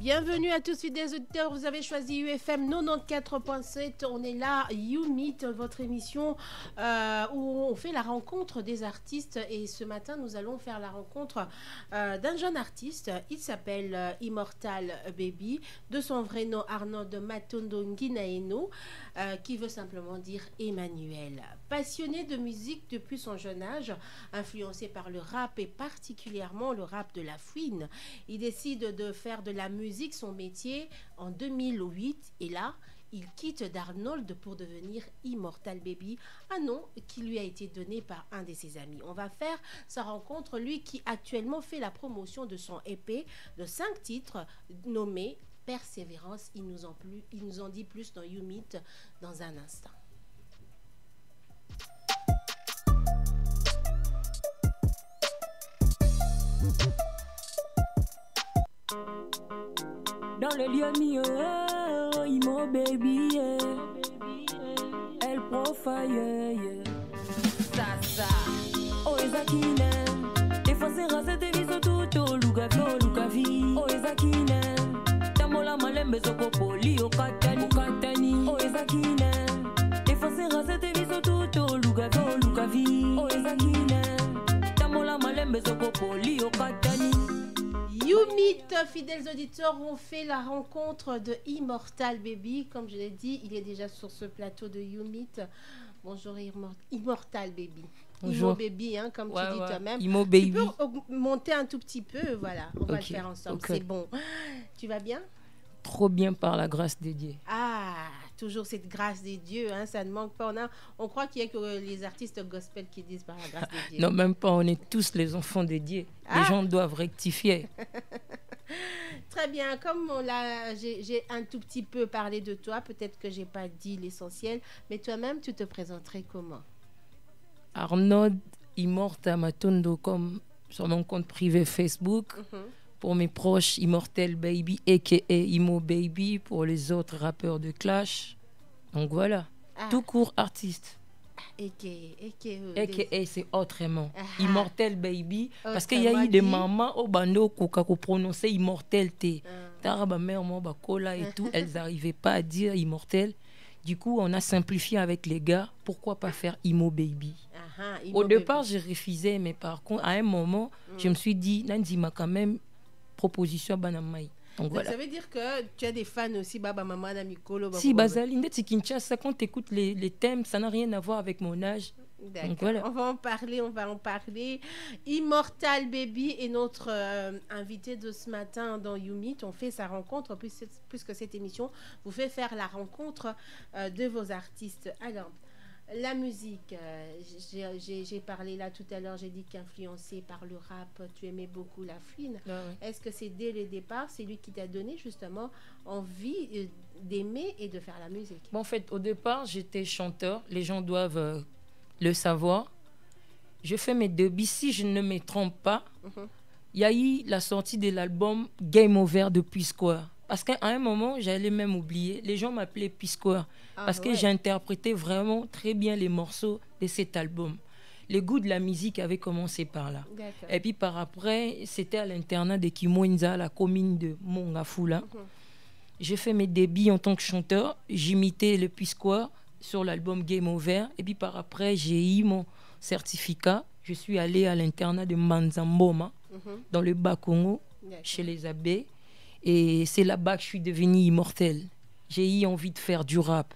Bienvenue à tous fidèles auditeurs, vous avez choisi UFM 94.7, on est là, You Meet, votre émission où on fait la rencontre des artistes et ce matin nous allons faire la rencontre d'un jeune artiste, il s'appelle Immortal Baby, de son vrai nom Arnaud Matondo Nguinaeno, qui veut simplement dire Emmanuel. Passionné de musique depuis son jeune âge, influencé par le rap et particulièrement le rap de la fouine, il décide de faire de la musique son métier en 2008 et là il quitte Darnold pour devenir Immortal Baby, un nom qui lui a été donné par un de ses amis. On va faire sa rencontre, lui qui actuellement fait la promotion de son EP de 5 titres nommé Persévérance. Il nous en dit plus dans You Meet dans un instant. Dans le lieu mio, Imo baby, El profile, Sasa, oh ezakine, defense rase te viso tuto, lugavi, oh ezakine, tamola malembe soko poli, okatani, oh ezakine, defense rase te viso tuto, lugavi, oh ezakine, tamola malembe soko poli, okatani. You Meet, fidèles auditeurs, on fait la rencontre de Immortal Baby. Comme je l'ai dit, il est déjà sur ce plateau de You Meet. Bonjour Immortal Baby. Bonjour. Imo Baby, hein, comme tu dis toi-même. Imo Baby. Tu peux monter un tout petit peu, voilà. On va le faire ensemble, c'est bon. Tu vas bien? Trop bien par la grâce de Dieu. Ah, toujours cette grâce des dieux, hein, ça ne manque pas. On croit qu'il y a que les artistes gospel qui disent par la grâce des dieux. Non, même pas, on est tous les enfants de Dieu. Les gens doivent rectifier. Très bien, comme j'ai un tout petit peu parlé de toi, peut-être que j'ai pas dit l'essentiel, mais toi-même, tu te présenterais comment? Arnaud Immortal Matondo, comme sur mon compte privé Facebook. Pour mes proches, Immortal Baby, a.k.a. Imo Baby, pour les autres rappeurs de Clash. Donc voilà, tout court artiste. A.k.a. c'est autrement. Immortal Baby, parce qu'il y a eu des mamans au bando qui prononçaient Immortalité. Ma mère, moi, Bakola et tout, elles n'arrivaient pas à dire Immortel. Du coup, on a simplifié avec les gars. Pourquoi pas faire Imo Baby? Au départ, je refusais, mais par contre, à un moment, je me suis dit, Nandima quand même, proposition Banamai. Donc voilà. Ça veut dire que tu as des fans aussi, Baba Mama, Namikolo. Si, Bazaline, c'est Kinshasa, quand tu écoutes les thèmes, ça n'a rien à voir avec mon âge. D'accord. Voilà. On va en parler. Immortal Baby est notre invité de ce matin dans You Meet. On fait sa rencontre, puisque cette émission vous fait faire la rencontre de vos artistes. Alors, la musique, j'ai parlé là tout à l'heure, j'ai dit qu'influencé par le rap, tu aimais beaucoup la fouine. Est-ce que c'est dès le départ, c'est lui qui t'a donné justement envie d'aimer et de faire la musique? Bon, en fait, au départ, j'étais chanteur. Les gens doivent le savoir. Je fais mes débuts, si je ne me trompe pas. Il y a eu la sortie de l'album Game Over de P-Square. Parce qu'à un moment, j'allais même oublier. Les gens m'appelaient P-Square. Parce que j'ai interprété vraiment très bien les morceaux de cet album. Le goût de la musique avait commencé par là. Et puis par après, c'était à l'internat de Kimoinza, la commune de Mongafula. J'ai fait mes débuts en tant que chanteur. J'imitais le P-Square sur l'album Game Over. Et puis par après, j'ai eu mon certificat. Je suis allé à l'internat de Manzamboma, dans le Bas-Congo, chez les abbés. Et c'est là-bas que je suis devenue immortelle. J'ai eu envie de faire du rap.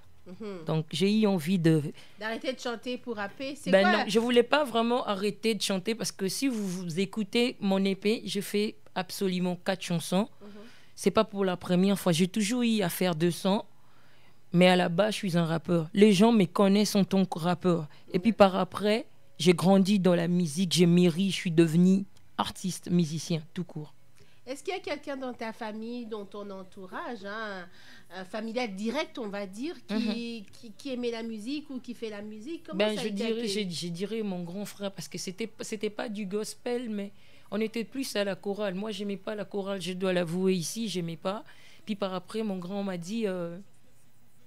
Donc j'ai eu envie d'arrêter de chanter pour rapper. C'est quoi? Non, je voulais pas vraiment arrêter de chanter parce que si vous écoutez mon EP, je fais absolument 4 chansons. C'est pas pour la première fois. J'ai toujours eu à faire 200. Mais à la base, je suis un rappeur. Les gens me connaissent en tant que rappeur. Et puis par après, j'ai grandi dans la musique, j'ai mûri, je suis devenu artiste, musicien, tout court. Est-ce qu'il y a quelqu'un dans ta famille, dans ton entourage, familial direct, on va dire, qui aimait la musique ou qui fait la musique? Je dirais mon grand frère, parce que c'était pas du gospel, mais on était plus à la chorale. Moi, j'aimais pas la chorale, je dois l'avouer ici, j'aimais pas. Puis par après, mon grand m'a dit,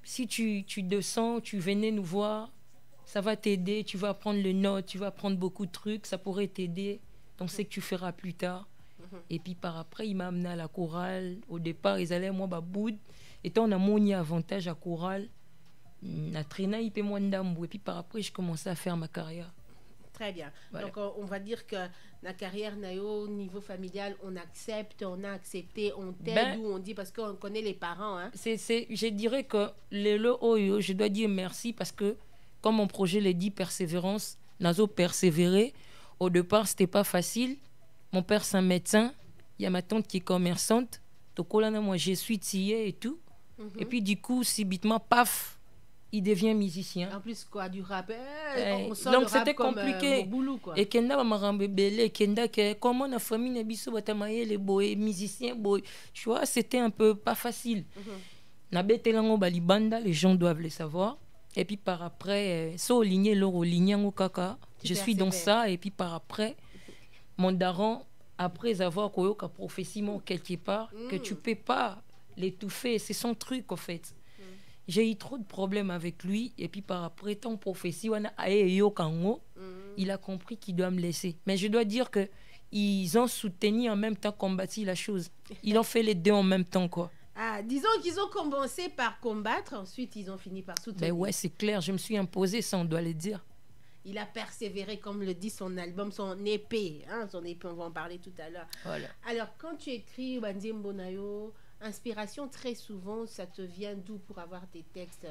si tu descends, tu venais nous voir, ça va t'aider, tu vas apprendre les notes, tu vas apprendre beaucoup de trucs, ça pourrait t'aider dans ce que tu feras plus tard. Et puis par après, il m'a amené à la chorale. Au départ, ils allaient, moi, baboud. Et on a mon avantage à chorale. Na traîné, il paie moins d'ambou. Et puis par après, je commençais à faire ma carrière. Très bien. Voilà. Donc, on va dire que la carrière au niveau familial, on accepte, on a accepté, on t'aide ou on dit parce qu'on connaît les parents. Hein. Je dirais que je dois dire merci parce que, comme mon projet l'a dit, persévérance, Nazo persévérer. Au départ, c'était pas facile. Mon père, c'est un médecin. Il y a ma tante qui est commerçante. Tokolana, moi, je suis tillé et tout. Et puis, du coup, subitement, paf, il devient musicien. En plus, quoi, du rap. On sent donc, c'était compliqué. Boulot, quoi. Et Kenda m'a rembellé. Kenda, comment la famille n'a biso batamaye les boys, musiciens, boys. Tu vois, c'était un peu pas facile. Nabete lango balibanda, les gens doivent le savoir. Et puis par après, so ligné l'oro ligné kaka. Je suis dans ça. Et puis par après, mon daron, après avoir koyoka prophétie quelque part, que tu peux pas l'étouffer. C'est son truc, en fait. J'ai eu trop de problèmes avec lui. Et puis par après, ton prophétie, il a compris qu'il doit me laisser. Mais je dois dire que ils ont soutenu en même temps, combattu la chose. Ils ont fait les deux en même temps, quoi. Ah, disons qu'ils ont commencé par combattre, ensuite ils ont fini par soutenir. Ben ouais, c'est clair, je me suis imposé, ça on doit le dire. Il a persévéré, comme le dit son album, son épée. Hein, son épée, on va en parler tout à l'heure. Voilà. Alors, quand tu écris Banzembo Nayo, inspiration, très souvent, ça te vient d'où pour avoir tes textes?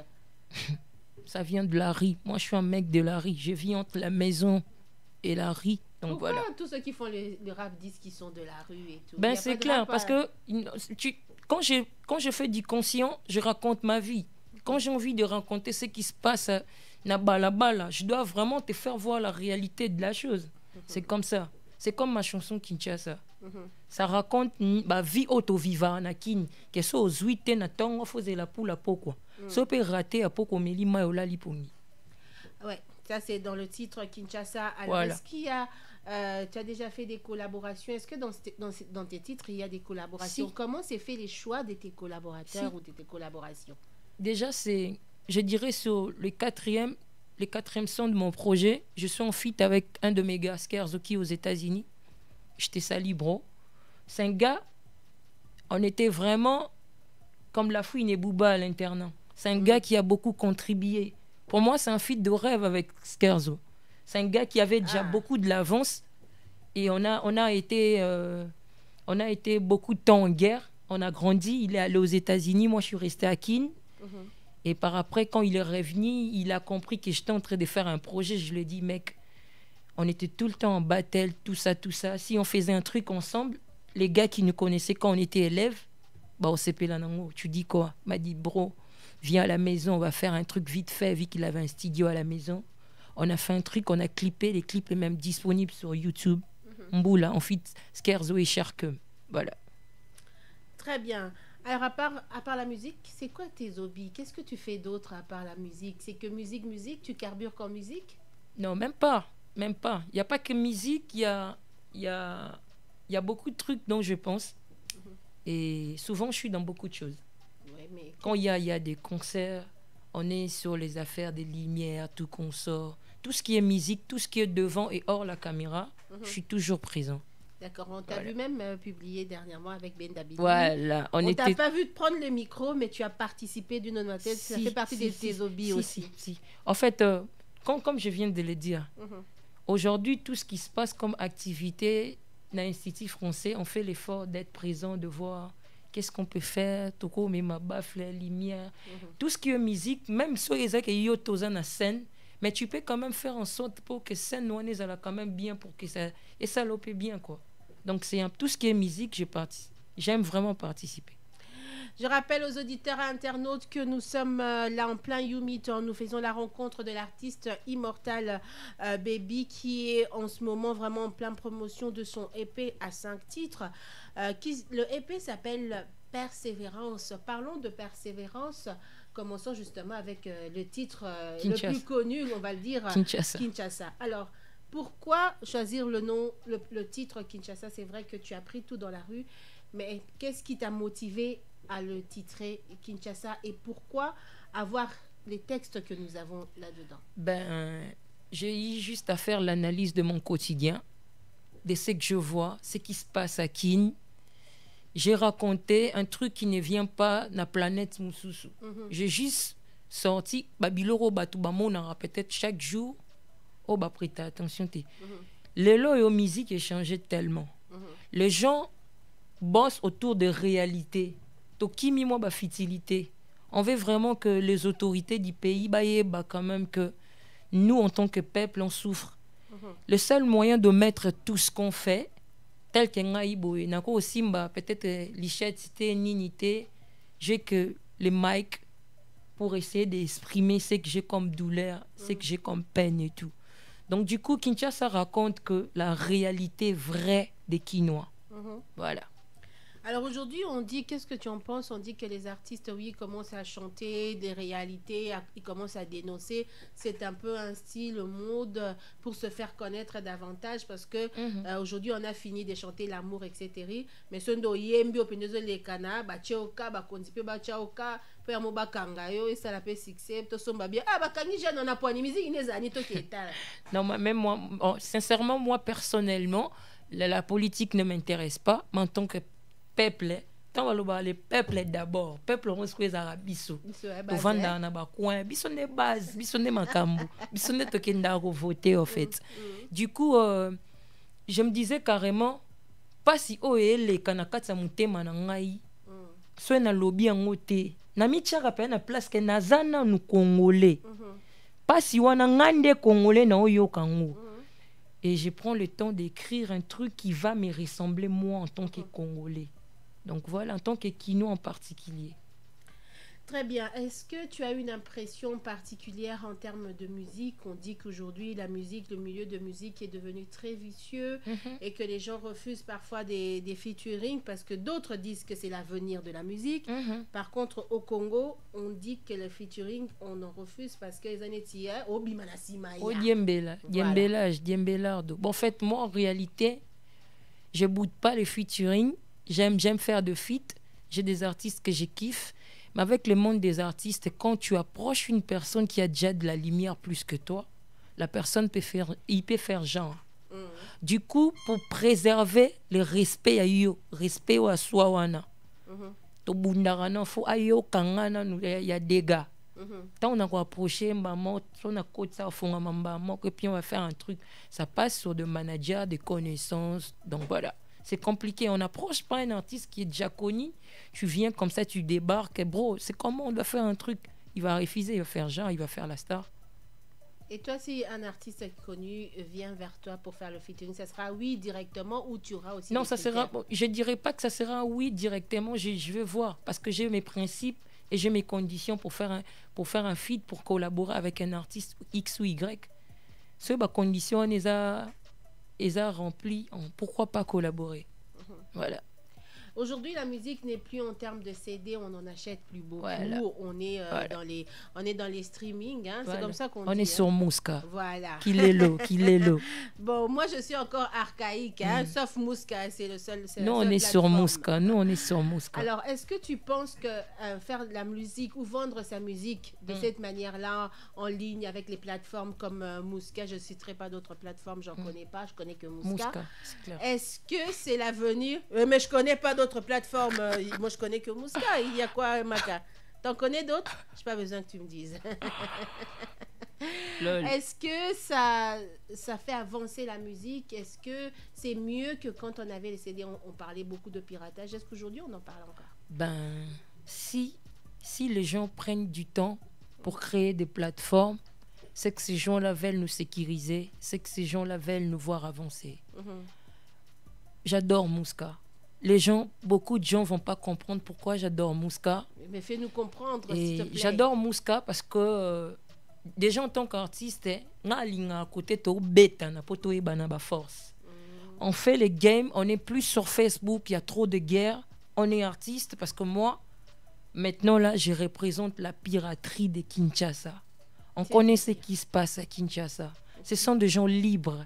Ça vient de la rue. Moi, je suis un mec de la rue. Je vis entre la maison et la rue. Donc pourquoi voilà. Tous ceux qui font le rap disent qu'ils sont de la rue et tout? Ben c'est clair, parce que quand je fais du conscient, je raconte ma vie. Quand j'ai envie de raconter ce qui se passe là-bas, je dois vraiment te faire voir la réalité de la chose. C'est comme ça. C'est comme ma chanson Kinshasa. Ça raconte ma vie auto-viva nakin que so ozuite na tongo faisait la poule à poko. So peut rater à poko meli mayola lipomi. Ouais, ça c'est dans le titre Kinshasa. Alors voilà. Est-ce qu'il y a tu as déjà fait des collaborations? Est-ce que dans tes titres il y a des collaborations? Comment s'est fait les choix de tes collaborateurs ou de tes collaborations? Déjà c'est, je dirais sur le quatrième son de mon projet, je suis en feat avec un de mes gars, Skerzoki aux États-Unis. J'étais sali, bro. C'est un gars, on était vraiment comme la fouine et Booba à l'internat. C'est un gars qui a beaucoup contribué. Pour moi, c'est un feat de rêve avec Skerzo. C'est un gars qui avait déjà beaucoup de l'avance. Et on a été beaucoup de temps en guerre. On a grandi. Il est allé aux États-Unis. Moi, je suis resté à Keene. Et par après, quand il est revenu, il a compris que j'étais en train de faire un projet. Je lui ai dit, mec, on était tout le temps en battle, tout ça. Si on faisait un truc ensemble, les gars qui nous connaissaient quand on était élèves, bah, au CP Lanango, tu dis quoi? Il m'a dit, bro, viens à la maison, on va faire un truc vite fait, vu qu'il avait un studio à la maison. On a fait un truc, on a clippé, les clips sont même disponibles sur YouTube. Mboula, on fit Skerzo et Sharkum. Voilà. Très bien. Alors, à part la musique, c'est quoi tes hobbies? Qu'est-ce que tu fais d'autre à part la musique? C'est que musique, tu carbures qu'en musique? Non, même pas. Il n'y a pas que musique, il y a beaucoup de trucs dont je pense. Et souvent, je suis dans beaucoup de choses. Ouais, mais... Quand il y a des concerts, on est sur les affaires des lumières, tout qu'on sort. Tout ce qui est musique, tout ce qui est devant et hors la caméra, je suis toujours présent. D'accord, on t'a vu même publier dernièrement avec Ben Dabidi. Voilà. On t'a pas vu prendre le micro, mais tu as participé d'une autre manière. Ça fait partie de tes hobbies aussi. Si. En fait, comme je viens de le dire, aujourd'hui, tout ce qui se passe comme activité dans l'Institut français, on fait l'effort d'être présent, de voir qu'est-ce qu'on peut faire, toko mais ma bafle, lumière, tout ce qui est musique, même si il y a une scène, mais tu peux quand même faire en sorte pour que scène noire elle quand même bien pour que ça et ça l'opé bien quoi. Donc c'est tout ce qui est musique, j'aime vraiment participer. Je rappelle aux auditeurs et internautes que nous sommes là en plein YouMeet. Nous faisons la rencontre de l'artiste Immortal Baby qui est en ce moment vraiment en pleine promotion de son EP à 5 titres. Le EP s'appelle Persévérance. Parlons de persévérance. Commençons justement avec le titre le plus connu, on va le dire, Kinshasa. Alors, pourquoi choisir le titre Kinshasa? C'est vrai que tu as pris tout dans la rue, mais qu'est-ce qui t'a motivé à le titrer Kinshasa et pourquoi avoir les textes que nous avons là-dedans? J'ai eu juste à faire l'analyse de mon quotidien, de ce que je vois, ce qui se passe à Kin. J'ai raconté un truc qui ne vient pas de la planète Moussousou. J'ai juste sorti, Babiloro Batubamona, peut-être chaque jour, oh, bah, prêtez attention. Les lois et musique ont changé tellement. Les gens bossent autour de réalité. Tokimi, moi, bah, futilité. On veut vraiment que les autorités du pays, bah, quand même, que nous, en tant que peuple, on souffre. Le seul moyen de mettre tout ce qu'on fait, tel que Ngaïbo, Nako aussi, peut-être Lichette, Cité, Ninité, j'ai que les mics pour essayer d'exprimer ce que j'ai comme douleur, ce que j'ai comme peine et tout. Donc, du coup, Kinshasa raconte que la réalité vraie des Kinois. Voilà. Alors aujourd'hui, on dit, qu'est-ce que tu en penses? On dit que les artistes, oui, commencent à chanter des réalités, ils commencent à dénoncer. C'est un peu un style, mode pour se faire connaître davantage parce que aujourd'hui, on a fini de chanter l'amour, etc. Mais ce ndo yembi openezo les cana, ba tchoka, ba konzipe ba tchoka, pe amoba kangayo et ça la fait succès. To somba bien. Ah ba kangi jeune on a point musique inezani to keta. Non, même moi, sincèrement, moi personnellement, la politique ne m'intéresse pas, mais en tant que peuple, tant le peuple d'abord, peuple on se fait arabiso. Pour vendre na ba coin, biso ne base, biso ne makambu, biso ne to kenda voter en fait. Du coup, je me disais carrément pas si les kanakatsa mutema na ngai. Soit na lobby en côté, na michara pe na place que nazana nous congolais. Pas si wana ngande congolais na oyo kango. Et je prends le temps d'écrire un truc qui va me ressembler moi en tant que Congolais. Donc voilà, en tant que Kino en particulier. Très bien. Est-ce que tu as une impression particulière en termes de musique? On dit qu'aujourd'hui, la musique, le milieu de musique est devenu très vicieux et que les gens refusent parfois des featuring parce que d'autres disent que c'est l'avenir de la musique. Par contre, au Congo, on dit que le featuring, on en refuse parce que les années tiers, au Bimanasima. Au Diembela, Diembelardo. Bon, en fait, moi, en réalité, je ne boude pas les featuring. J'aime faire de feat. J'ai des artistes que je kiffe. Mais avec le monde des artistes, quand tu approches une personne qui a déjà de la lumière plus que toi, la personne peut faire genre. Du coup, pour préserver le respect à yo, respect à soi wana. To bundarana fo ayo kangana il y a des gars. Tant on a approché maman, on a côté ça fond maman et puis on va faire un truc, ça passe sur des managers, des connaissances. Donc voilà. C'est compliqué. On n'approche pas un artiste qui est déjà connu. Tu viens comme ça, tu débarques. Et bro, c'est comment on doit faire un truc? Il va refuser, il va faire genre, il va faire la star. Et toi, si un artiste connu vient vers toi pour faire le featuring, ça sera oui directement ou tu auras aussi... Non, ça sera... Je ne dirais pas que ça sera oui directement. Je vais voir parce que j'ai mes principes et j'ai mes conditions pour faire un feat, pour collaborer avec un artiste X ou Y. Ce conditions, on les a rempli, pourquoi pas collaborer. Voilà. Aujourd'hui, la musique n'est plus en termes de CD, on en achète plus beaucoup. Voilà. On est dans les streamings, hein. Voilà. C'est comme ça qu'on dit. On est sur Mouska. Voilà. Qu'il est l'eau. Bon, moi je suis encore archaïque, hein, sauf Mouska, c'est le seul. Nous on est sur Mouska. Alors, est-ce que tu penses que faire de la musique ou vendre sa musique de cette manière-là en ligne avec les plateformes comme Mouska, je ne citerai pas d'autres plateformes, j'en connais pas, je connais que Mouska. C'est clair. Est-ce que c'est l'avenir? Mais je connais pas d'autres plateformes. Moi, je connais que Mouska. Il y a quoi, Maka? T'en connais d'autres? Je n'ai pas besoin que tu me dises. Est-ce que ça fait avancer la musique? Est-ce que c'est mieux que quand on avait les CD, on parlait beaucoup de piratage? Est-ce qu'aujourd'hui, on en parle encore? Ben, si les gens prennent du temps pour créer des plateformes, c'est que ces gens-là veulent nous sécuriser, c'est que ces gens-là veulent nous voir avancer. J'adore Mouska. Beaucoup de gens vont pas comprendre pourquoi j'adore Mouska. Mais fais-nous comprendre, s'il te plaît. J'adore Mouska parce que déjà en tant qu'artiste, on fait les games, on est plus sur Facebook, il y a trop de guerres. On est artiste parce que moi, maintenant là, je représente la piraterie de Kinshasa. On connaît ce qui se passe à Kinshasa. Ce sont des gens libres,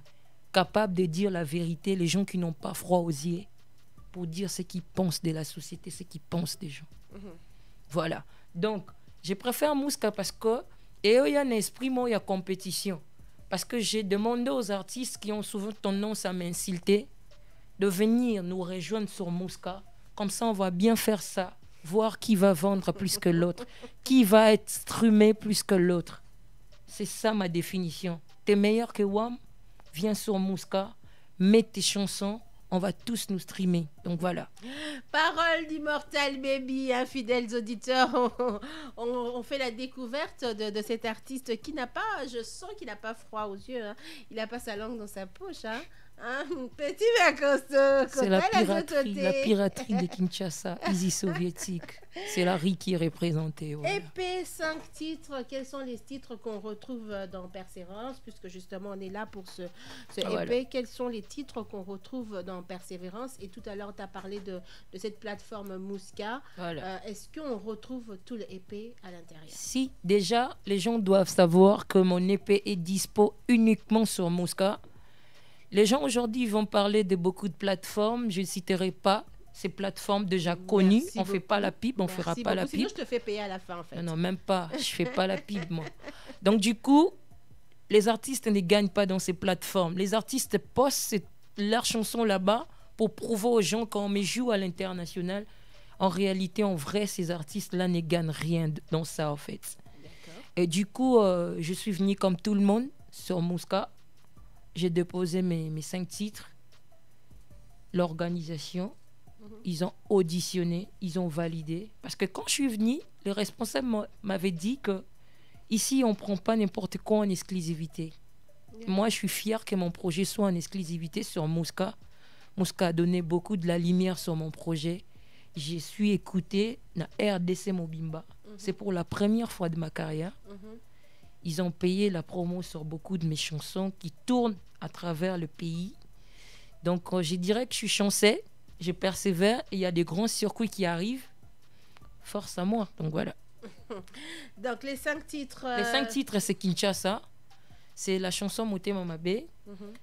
capables de dire la vérité, les gens qui n'ont pas froid aux yeux, pour dire ce qu'ils pensent de la société, ce qu'ils pensent des gens. Voilà. Donc, je préfère Mouska parce que il y a un esprit, il y a compétition. Parce que j'ai demandé aux artistes qui ont souvent tendance à m'insulter de venir nous rejoindre sur Mouska. Comme ça, on va bien faire ça. Voir qui va vendre plus que l'autre. Qui va être streamé plus que l'autre. C'est ça ma définition. T'es meilleur que WAM? Viens sur Mouska, mets tes chansons. On va tous nous streamer. Donc voilà. Parole d'Immortal Baby, hein, fidèles auditeurs. On fait la découverte de cet artiste qui n'a pas, je sens qu'il n'a pas froid aux yeux. Hein. Il n'a pas sa langue dans sa poche. Hein. Hein? Petit vacances. C'est la piraterie de Kinshasa, easy soviétique. C'est la RI qui est représentée. Voilà. EP, 5 titres. Quels sont les titres qu'on retrouve dans Persévérance? Puisque justement, on est là pour ce EP. Voilà. Quels sont les titres qu'on retrouve dans Persévérance? Et tout à l'heure, tu as parlé de cette plateforme Mouska. Voilà. Est-ce qu'on retrouve tout le EP à l'intérieur? Si, déjà, les gens doivent savoir que mon EP est dispo uniquement sur Mouska. Les gens aujourd'hui vont parler de beaucoup de plateformes. Je ne citerai pas ces plateformes déjà connues. Merci on ne fait pas la pub, on ne fera pas la pub. Sinon, je te fais payer à la fin, en fait. Non, même pas. Je ne fais pas la pub, moi. Donc, du coup, les artistes ne gagnent pas dans ces plateformes. Les artistes postent leurs chansons là-bas pour prouver aux gens quand on me joue à l'international. En réalité, en vrai, ces artistes-là ne gagnent rien dans ça, en fait. Et du coup, je suis venue comme tout le monde sur Mouska. J'ai déposé mes 5 titres. L'organisation, ils ont auditionné, ils ont validé. Parce que quand je suis venue, le responsable m'avait dit que ici, on ne prend pas n'importe quoi en exclusivité. Moi, je suis fière que mon projet soit en exclusivité sur Mouska. Mouska a donné beaucoup de la lumière sur mon projet. Je suis écoutée dans RDC Mobimba. C'est pour la première fois de ma carrière. Ils ont payé la promo sur beaucoup de mes chansons qui tournent à travers le pays. Donc, je dirais que je suis chanceux, je persévère et il y a des grands circuits qui arrivent. Force à moi. Donc, voilà. Donc, les 5 titres... Les 5 titres, c'est Kinshasa. C'est la chanson Motema Mabe.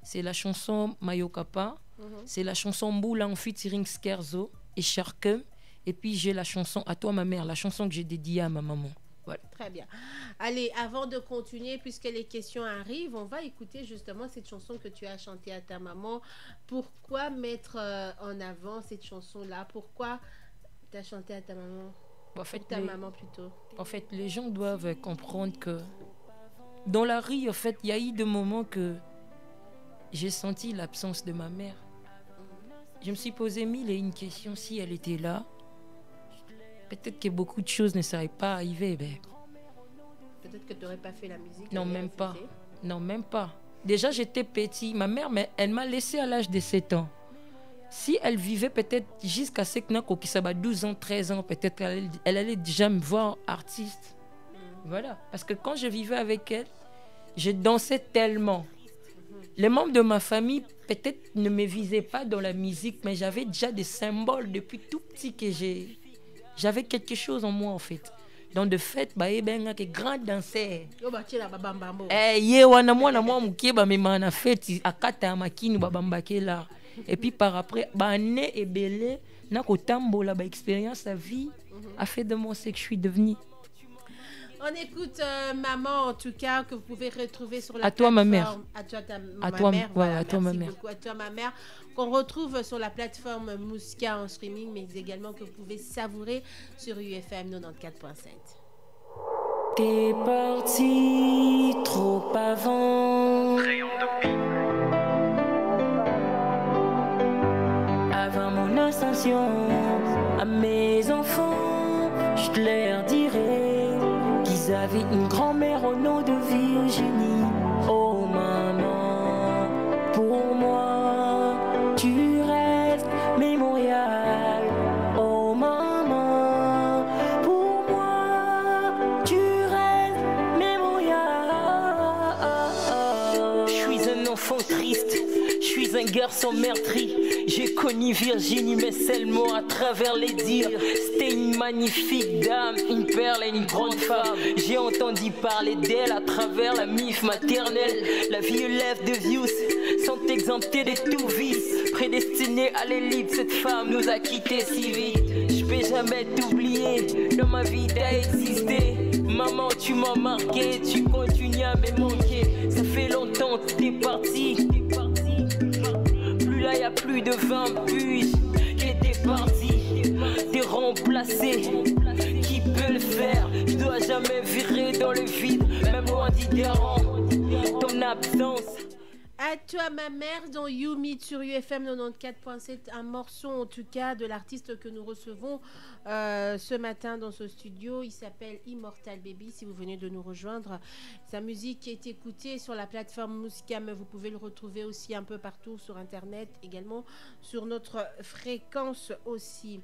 C'est la chanson Mayokapa. C'est la chanson Moula en featuring Skerzo et Sharkem. Et puis, j'ai la chanson À toi, ma mère, la chanson que j'ai dédiée à ma maman. Voilà. Très bien. Allez, avant de continuer, puisque les questions arrivent, on va écouter justement cette chanson que tu as chantée à ta maman. Pourquoi mettre en avant cette chanson-là? Pourquoi tu as chanté à ta maman? En fait, maman plutôt. En fait, les gens doivent comprendre que dans la rue, en fait, il y a eu des moments que j'ai senti l'absence de ma mère. Je me suis posé 1001 questions. Si elle était là, peut-être que beaucoup de choses ne seraient pas arrivées. Peut-être que tu n'aurais pas fait la musique. Non, même pas. Non, même pas. Déjà, j'étais petit. Ma mère, elle m'a laissé à l'âge de 7 ans. Si elle vivait peut-être jusqu'à 12 ans, 13 ans, peut-être elle allait déjà me voir artiste. Voilà. Parce que quand je vivais avec elle, je dansais tellement. Les membres de ma famille, peut-être, ne me visaient pas dans la musique, mais j'avais déjà des symboles depuis tout petit que j'avais quelque chose en moi, en fait. Donc, de fait, que grand danseur. Et puis, par après, et belé, expérience à vie a fait de moi ce que je suis devenue. On écoute Maman, en tout cas, que vous pouvez retrouver sur la plateforme. À toi, ma mère. À toi, à toi, ma mère. À toi, ma mère. Qu'on retrouve sur la plateforme Mouska en streaming, mais également que vous pouvez savourer sur UFM 94.7. T'es parti trop avant. Avant mon ascension, à mes enfants, je leur dirai qu'ils avaient une grand-mère au nom de Virginie. Oh maman, pour moi, tu restes mémorial. Oh maman, pour moi, tu restes mémorial. Je suis un enfant triste, Je suis un garçon meurtri. J'ai connu Virginie, mais seulement à travers les dires. C'était une magnifique dame, une perle et une grande femme. J'ai entendu parler d'elle à travers la mif maternelle. La vie élève de vieux sont exemptés de tout vice. Prédestinée à l'élite, cette femme nous a quittés si vite. Je peux jamais t'oublier, dans ma vie t'as existé. Maman, tu m'as marqué, tu continues à me manquer. Ça fait longtemps que t'es parti. Plus là, y a plus de 20 piges qui étaient partis. T'es remplacé, qui peut le faire? Je dois jamais virer dans le vide, même loin d'Idéran. Ton absence. À toi ma mère dans You Meet sur UFM 94.7, un morceau en tout cas de l'artiste que nous recevons ce matin dans ce studio. Il s'appelle Immortal Baby si vous venez de nous rejoindre. Sa musique est écoutée sur la plateforme Musicam. Vous pouvez le retrouver aussi un peu partout sur internet, également sur notre fréquence aussi.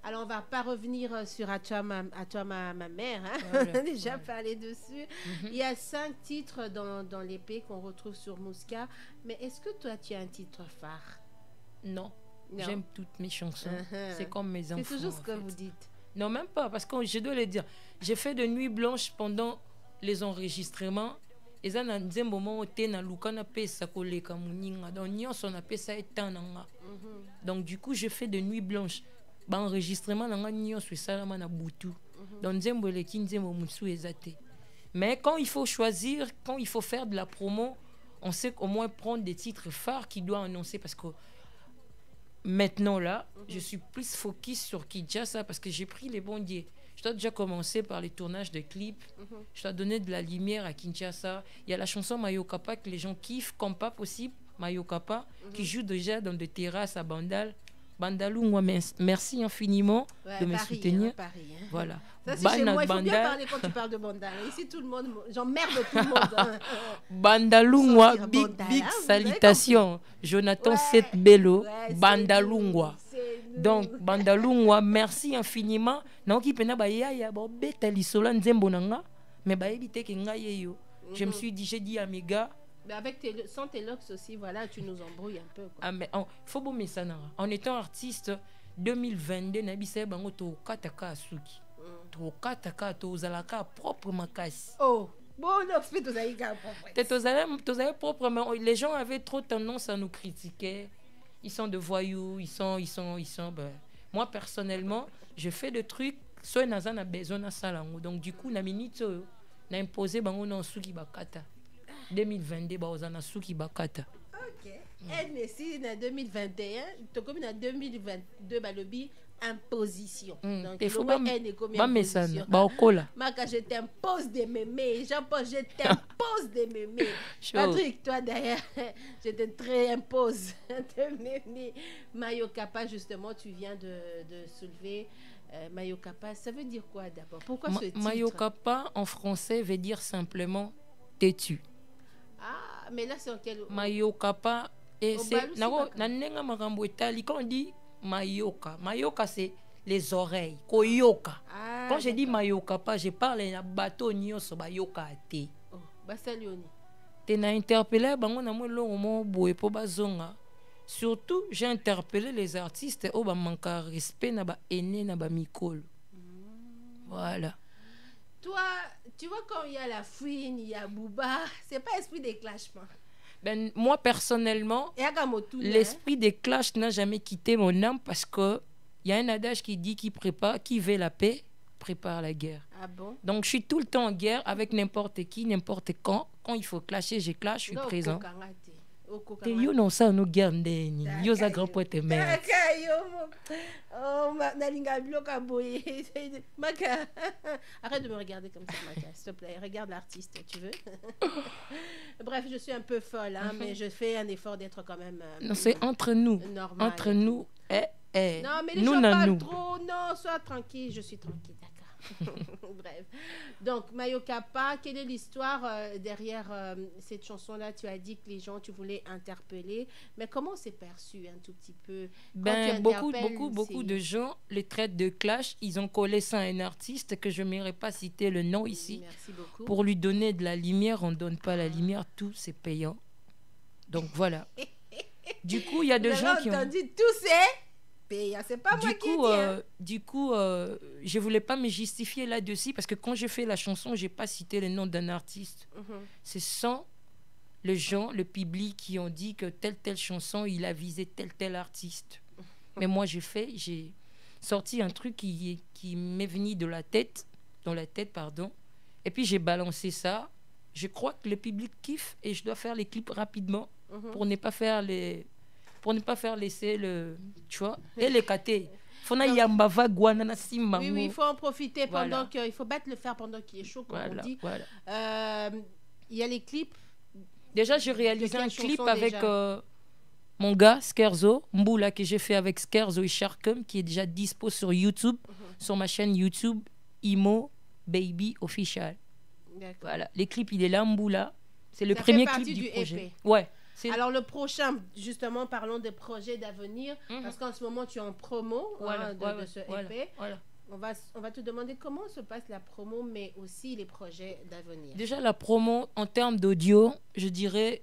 Alors, on ne va pas revenir sur à toi ma mère. Hein? On a déjà parlé dessus. Il y a 5 titres dans l'épée qu'on retrouve sur Mouska. Mais est-ce que toi, tu as un titre phare? Non. J'aime toutes mes chansons. C'est comme mes enfants. C'est toujours ce que vous dites. Non, même pas. Parce que je dois le dire. J'ai fait de nuit blanche pendant les enregistrements. Et ça, dans un moment où tu es dans le cas, donc, du coup, je fais de nuit blanche. Enregistrement mais quand il faut choisir, quand il faut faire de la promo, on sait qu'au moins prendre des titres phares qui doivent annoncer, parce que maintenant là, je suis plus focus sur Kinshasa parce que j'ai pris les bons diés. Je dois déjà commencer par les tournages de clips. Je dois donner de la lumière à Kinshasa. Il y a la chanson Mayo Kappa que les gens kiffent comme pas possible. Mayo Kappa qui joue déjà dans des terrasses à Bandal. Bandalou, moi, merci infiniment de me soutenir. Paris, hein. Voilà. Ça, c'est chez moi. Il faut bien parler quand tu parles de Bandal. Ici, tout le monde, j'emmerde tout le monde. Hein. Bandalou, moi, big salutations. Jonathan Setbello, Bandalou, moi. Donc, Bandalou, moi, merci infiniment. Non, qui pena ba ya ba beta lisola nzembo nanga, mais ba éviter que nga yeyo. Je me suis dit, j'ai dit à mes gars. Mais avec sans tes locks aussi, voilà, tu nous embrouilles un peu. Quoi. Ah, mais faut bon ça. En étant artiste, 2022, Nabisa Bango to kataka asuki. To kataka to zalaka propre makasi. Oh, bon, locks, mais tu as propre, mais les gens avaient trop tendance à nous critiquer. Ils sont de voyous, ils sont. Ben, moi, personnellement, je fais des trucs, soit Nazan a besoin de ça. Donc, du coup, na minute, na imposé Bango non suki bakata. 2022 baozana suki bakata. OK. Et si en 2021, to comme en 2022 balobi imposition. Donc il faut pas imposition. Maka je t'impose de m'aimer. Jean-Paul, je t'impose de m'aimer. Patrick, toi derrière, je te très impose de m'aimer. Mayo Kappa, justement, tu viens de soulever Mayo Kappa. Ça veut dire quoi d'abord? Pourquoi ce titre? Mayo Kappa en français veut dire simplement têtu. Mais là, c'est en quel... Mayoka pas... Et c'est... Quand on dit Mayoka, Mayoka, c'est les oreilles. Koyoka. Quand je dis Mayoka pas, je parle d'un bateau nyoso Mayoka te. Oh, Bassalioni. Tu n'as interpellé, surtout, j'ai interpellé les artistes où manque respect na ba aîné na ba mikolo. Voilà. Toi, tu vois, quand il y a la fouine, il y a Booba, c'est pas esprit des clashements. Ben, moi, personnellement, l'esprit des clashs n'a jamais quitté mon âme parce que il y a un adage qui dit qui veut la paix, prépare la guerre. Ah bon? Donc, je suis tout le temps en guerre avec n'importe qui, n'importe quand. Quand il faut clasher, je clash, je suis présent. Et yo non ça nous garde yo za grand poète mère. Oh nalinga bloka boy. Maka. Arrête de me regarder comme ça Maka, s'il te plaît. Regarde l'artiste, tu veux? Bref, je suis un peu folle hein, mais je fais un effort d'être quand même non, c'est entre nous. Normal. Entre nous non, mais les gens parlent trop. Non, sois tranquille, je suis tranquille, d'accord. Bref. Donc, Mayo Kappa, quelle est l'histoire derrière cette chanson-là? Tu as dit que les gens, tu voulais interpeller. Mais comment c'est perçu un tout petit peu? Beaucoup de gens les traitent de clash. Ils ont collé ça à un artiste que je n'aimerais pas citer le nom ici. Merci beaucoup. Pour lui donner de la lumière, on ne donne pas la lumière. Tout, c'est payant. Donc, voilà. Du coup, il y a des gens qui ont... entendu tous ces... C'est pas moi qui dis. Du coup, je voulais pas me justifier là-dessus parce que quand je fais la chanson, j'ai pas cité le nom d'un artiste. C'est sans les gens, le public qui ont dit que telle chanson, il a visé tel artiste. Mais moi, j'ai sorti un truc qui m'est venu dans la tête, pardon. Et puis j'ai balancé ça. Je crois que le public kiffe et je dois faire les clips rapidement pour ne pas faire laisser le, tu vois, et les catés. Oui, il faut en profiter pendant que, il faut battre le fer pendant qu'il est chaud, comme on dit. Il y a les clips. Déjà, j'ai réalisé un clip avec mon gars Skerzo Mboula que j'ai fait avec Skerzo et Sharkum qui est déjà dispo sur YouTube, sur ma chaîne YouTube Imo Baby Official. Voilà, les clips, il est là, Mboula. C'est le premier clip du projet. EP. Ouais. Alors le prochain, justement, parlons des projets d'avenir, parce qu'en ce moment tu es en promo de ce EP. Voilà. On va te demander comment se passe la promo, mais aussi les projets d'avenir. Déjà la promo, en termes d'audio, je dirais,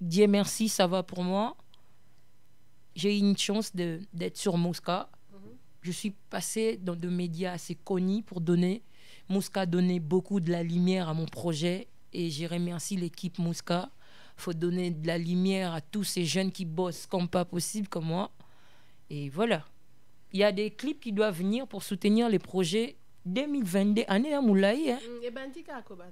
Dieu merci, ça va pour moi. J'ai eu une chance d'être sur Mosca. Je suis passée dans des médias assez connus pour donner. Mosca a donné beaucoup de la lumière à mon projet et je remercie l'équipe Mosca. Il faut donner de la lumière à tous ces jeunes qui bossent comme pas possible, comme moi. Et voilà. Il y a des clips qui doivent venir pour soutenir les projets 2022. Année à Moulaï.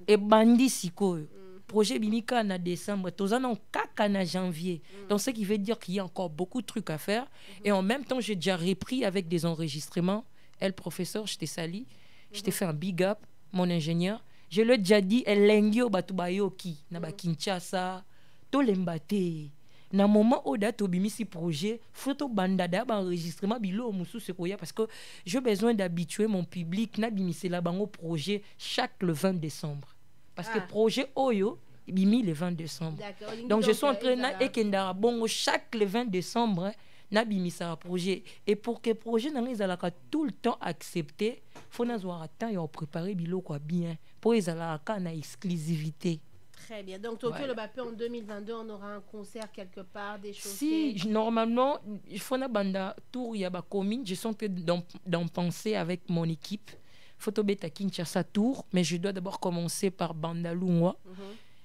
Et Bandi Siko. Projet Bimika en décembre. Tozan en Kaka en janvier. Donc, ce qui veut dire qu'il y a encore beaucoup de trucs à faire. Et en même temps, j'ai déjà repris avec des enregistrements. Elle, professeur, je t'ai sali. Je t'ai fait un big up, mon ingénieur. Je l'ai déjà dit, elle lengio batubayoki. Naba Kinshasa. Tolembate. Na moment où date obimisi projet photo bandada enregistrement bilo musu sekoya parce que j'ai besoin d'habituer mon public na bimisi la bango projet chaque le 20 décembre parce que projet oyo bimi le 20 décembre. Donc je suis en train na ekendara bongo chaque le 20 décembre na bimisa projet et pour que projet na ezalaka tout le temps accepté faut na zoara temps ya préparer bilo quoi bien pour ezalaka na exclusivité. Très bien. Donc, Tokyo le Bapé en 2022, on aura un concert quelque part, des choses. Si, normalement, il faut une banda tour, il y a ba commune. Je sens que d'en penser avec mon équipe. Photo beta Kinshasa tour, mais je dois d'abord commencer par Banda Lungwa.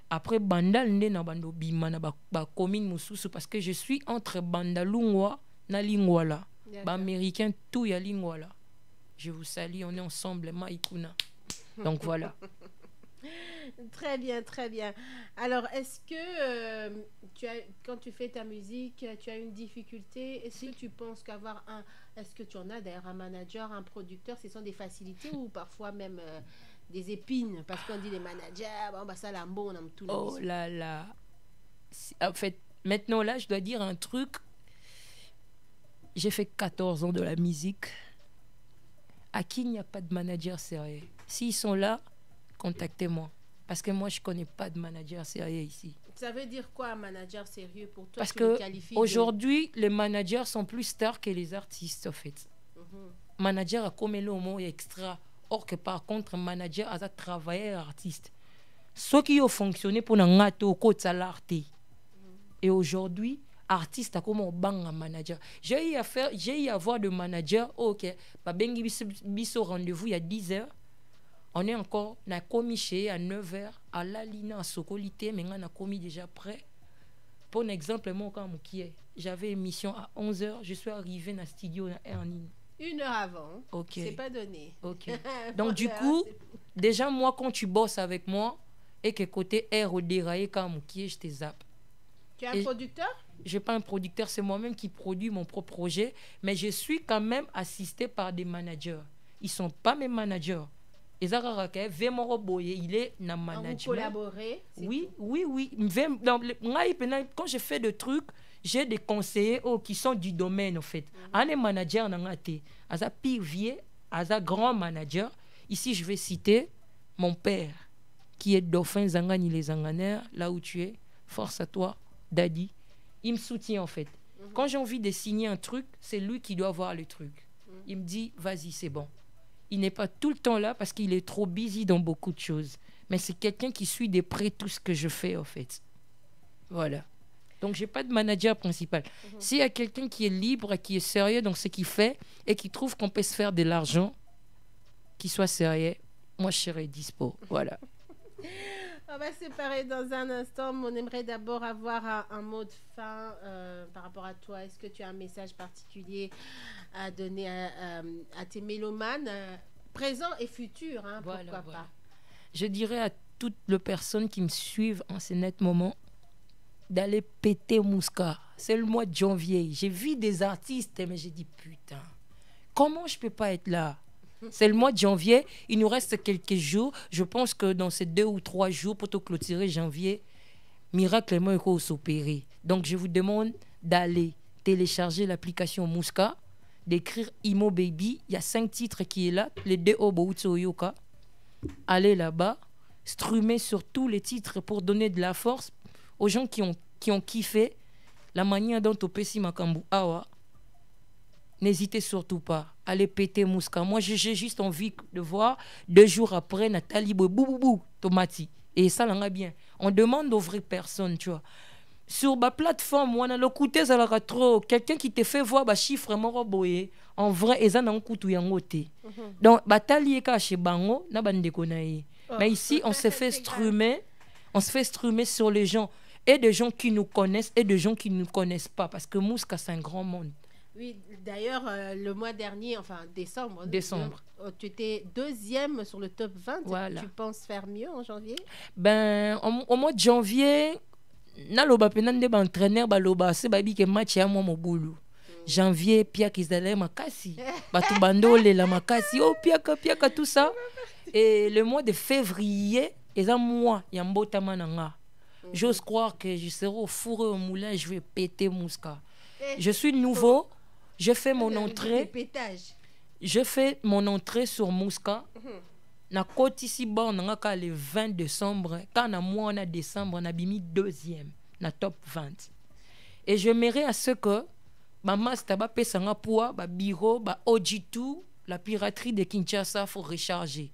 Après Banda Lende na bando bima na ba commune mususu parce que je suis entre Banda Lungwa na Lingwala. Ba américain tout ya Lingwala. Je vous salue, on est ensemble, Maïkuna. Donc voilà. Très bien, très bien. Alors, est-ce que quand tu fais ta musique, tu as une difficulté? Est-ce que tu penses qu'avoir est-ce que tu en as d'ailleurs un manager, un producteur, ce sont des facilités ou parfois même des épines? Parce qu'on dit les managers, bon, bah ça, là, bon, on aime tout. Oh là là. En fait, maintenant là, je dois dire un truc. J'ai fait 14 ans de la musique. À qui il n'y a pas de manager sérieux? S'ils sont là, contactez-moi. Parce que moi, je ne connais pas de manager sérieux ici. Ça veut dire quoi, un manager sérieux pour toi? Parce que aujourd'hui, les managers sont plus stars que les artistes, en fait. Manager a comme le mot extra. Or que par contre, un manager a travaillé artiste. Ceux qui ont fonctionné pour un gâteau au côté de l'art. Et aujourd'hui, artiste a comme un bang manager. J'ai eu à voir de manager. Ok, bengi biso rendez-vous il y a 10 heures. On est encore, on a commis chez à 9h, à la ligne, à Sokolité, mais on a commis déjà prêt. Pour un exemple, moi, quand j'avais émission à 11h, je suis arrivé dans le studio en ligne. 1 heure avant. Ok. C'est pas donné. Ok. Donc, du coup, déjà, moi, quand tu bosses avec moi, et que côté air au déraillé, quand je te zappe. Tu es un producteur? Je n'ai pas un producteur, c'est moi-même qui produis mon propre projet, mais je suis quand même assisté par des managers. Ils ne sont pas mes managers. Il est dans management. Vous collaborez? Oui. Quand je fais des trucs, j'ai des conseillers qui sont du domaine, en fait. Un manager, un pire vieux, un grand manager. Ici, je vais citer mon père, qui est Dauphin Zangani les Zanganères, là où tu es. Force à toi, Daddy. Il me soutient, en fait. Quand j'ai envie de signer un truc, c'est lui qui doit voir le truc. Il me dit, vas-y, c'est bon. Il n'est pas tout le temps là parce qu'il est trop busy dans beaucoup de choses. Mais c'est quelqu'un qui suit de près tout ce que je fais, en fait. Voilà. Donc, je n'ai pas de manager principal. S'il y a quelqu'un qui est libre, qui est sérieux dans ce qu'il fait et qui trouve qu'on peut se faire de l'argent, qui soit sérieux, moi, je serai dispo. Voilà. On va se séparer dans un instant, mais on aimerait d'abord avoir un mot de fin par rapport à toi. Est-ce que tu as un message particulier à donner à tes mélomanes, présents et futurs, hein, pourquoi pas. Je dirais à toutes les personnes qui me suivent en ce net moment d'aller péter Mouska. C'est le mois de janvier. J'ai vu des artistes, mais j'ai dit putain, comment je peux pas être là? C'est le mois de janvier. Il nous reste quelques jours. Je pense que dans ces 2 ou 3 jours, pour te clôturer janvier, miraculeusement, il faut s'opérer. Donc, je vous demande d'aller télécharger l'application Mouska, d'écrire Imo Baby. Il y a 5 titres qui est là. Les 2 Oboutso Yoka. Allez là-bas, streamer sur tous les titres pour donner de la force aux gens qui ont kiffé la manière dont on peut si Makambu Awa. N'hésitez surtout pas. Allez péter Mouska. Moi, j'ai juste envie de voir 2 jours après Nathalie Boubou Tomati. Et ça, l'en a bien. On demande aux vraies personnes, tu vois. Sur ma plateforme, on a le côté, ça l'aura trop. Quelqu'un qui te fait voir bah chiffre mort boye. En vrai, ils en ont coutu yangote. Donc, bataille chez Bango, n'a pas de déconner. Mais ici, on se fait strumer. On se fait strumer sur les gens. Et des gens qui nous connaissent et des gens qui ne nous connaissent pas. Parce que Mouska, c'est un grand monde. Oui, d'ailleurs, le mois dernier, enfin décembre, tu étais 2e sur le top 20. Voilà. Tu penses faire mieux en janvier? Ben, au mois de janvier, naloba penande ba entraîneur ba loba se babi ke match ya moi mobulu. Janvier, pia kizale makasi. Batu bandole la makasi. Oh, piaka, tout ça. Et le mois de février, et un mois, il y a un beau tamananga. J'ose croire que je serai au four et au moulin, je vais péter Mouska. Je suis nouveau. Je fais mon entrée. Je fais mon entrée sur Mouska. Na côte ici bon, le 20 décembre. Quand on a mois on a décembre, on a mis 2e na top 20. Et je m'irai à ce que ma master ba pesanga poa, ba biro, ba OG2, la piraterie de Kinshasa, faut recharger.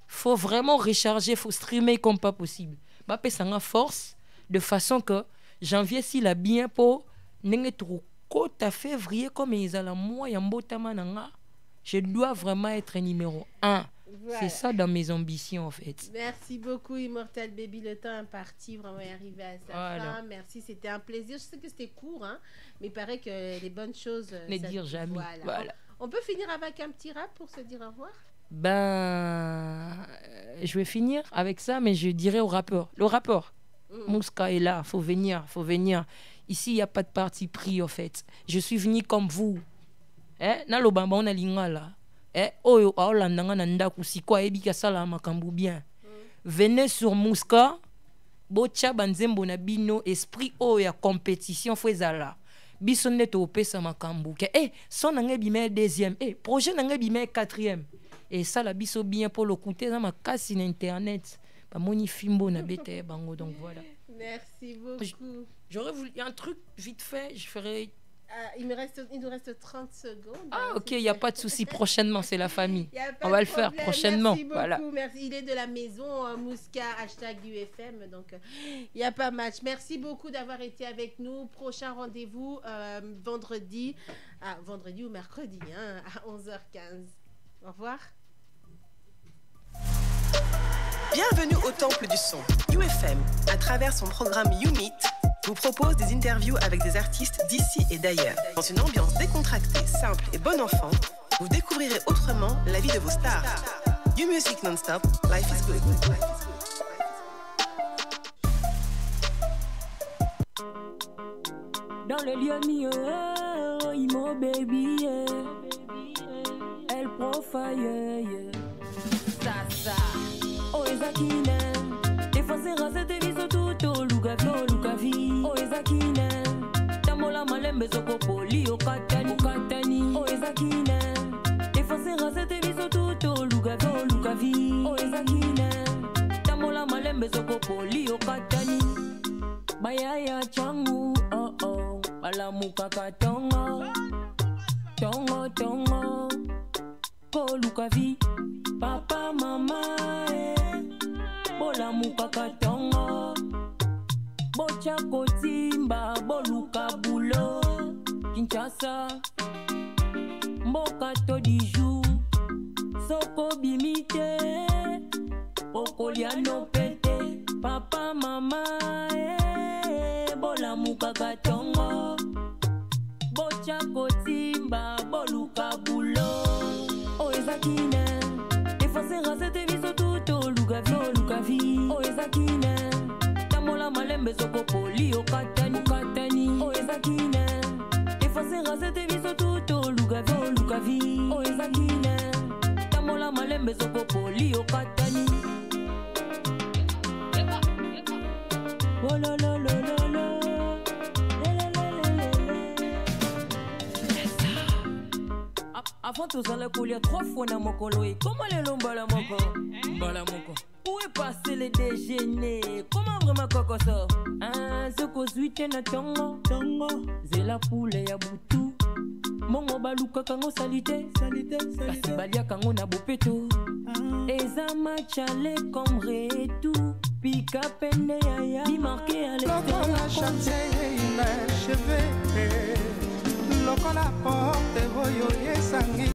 Faut vraiment recharger, faut streamer comme pas possible. Ba pesanga force de façon que janvier s'il a bien pour n'engue trop à février comme ils ont la moi je dois vraiment être numéro 1. Voilà. C'est ça dans mes ambitions en fait. Merci beaucoup Immortal Baby, le temps est parti, vraiment est arrivé à sa fin. Merci, c'était un plaisir. Je sais que c'était court, hein, mais il paraît que les bonnes choses ne dire jamais. Voilà. On peut finir avec un petit rap pour se dire au revoir? Ben, je vais finir avec ça, mais je dirais au rappeur. Le rappeur, Mouska est là, faut venir. Ici, il n'y a pas de parti pris, en fait. Je suis venu comme vous. Na lo bamba on a lingala. Oyo aolandanga na ndaku sikwa ebika sala makambu bien. Venez sur Mouska. Bocha banzembo na bino esprit oyo ya compétition fezala. Biso neto opesa makambu. Son nangé bimé 2e. Projet nangé bimé 4e. Et ça la biso bien pour le côté na makasi na internet. Ba moni fimbo na bete bango, donc voilà. Merci beaucoup. J'aurais voulu un truc vite fait, je ferais. Il nous reste 30 secondes. Ah ok, il n'y a pas de souci. Prochainement, c'est la famille. On va le faire prochainement. Merci beaucoup. Voilà. Merci. Il est de la maison, Mouska, #UFM. Donc, il n'y a pas match. Merci beaucoup d'avoir été avec nous. Prochain rendez-vous vendredi ou mercredi, hein, à 11h15. Au revoir. Bienvenue au Temple du Son. UFM, à travers son programme YouMeet, vous propose des interviews avec des artistes d'ici et d'ailleurs. Dans une ambiance décontractée, simple et bon enfant, vous découvrirez autrement la vie de vos stars. You Music non-stop, life is good. Dans le lieu mieux, Imo Baby, El Profile, Sasa. Oh ezakine efasera cette vie tout luka vi. Oh ezakine tamola malembe soko poli okatani. Oh ezakine efasera cette vie tout luka vi. Oh ezakine tamola malembe soko poli okatani. Bayaya changu balamuka katongo tongo ko luka vi. Papa mama bola muka katongo bocha kotimba boluka bulo Kinshasa mboka to dijou soko bimite okoliano pete papa mama bola muka katongo bocha kotimba boluka bulo oezakine efase rasete viso tuto lukavi oezakine tamola malembe soko poli okatani oezakine efase rasete viso tuto lukavi oezakine tamola malembe soko poli okatani oh la la la la la. Avant tout ça, il y a 3 fois dans mon colo. Comment les longs bala moko? Où est passé les déjeuners? Comment vraiment coco ça? Ce qu'on suit na tongo. C'est la poule ya butu. Mongo baluka kango salite. Kasi balia kango na bopeto. Eza machale comme retou. Pika pende ya bi marqué à l'extérieur. Lokola chantier ina cheveux. Lokola porte voyo yesangi.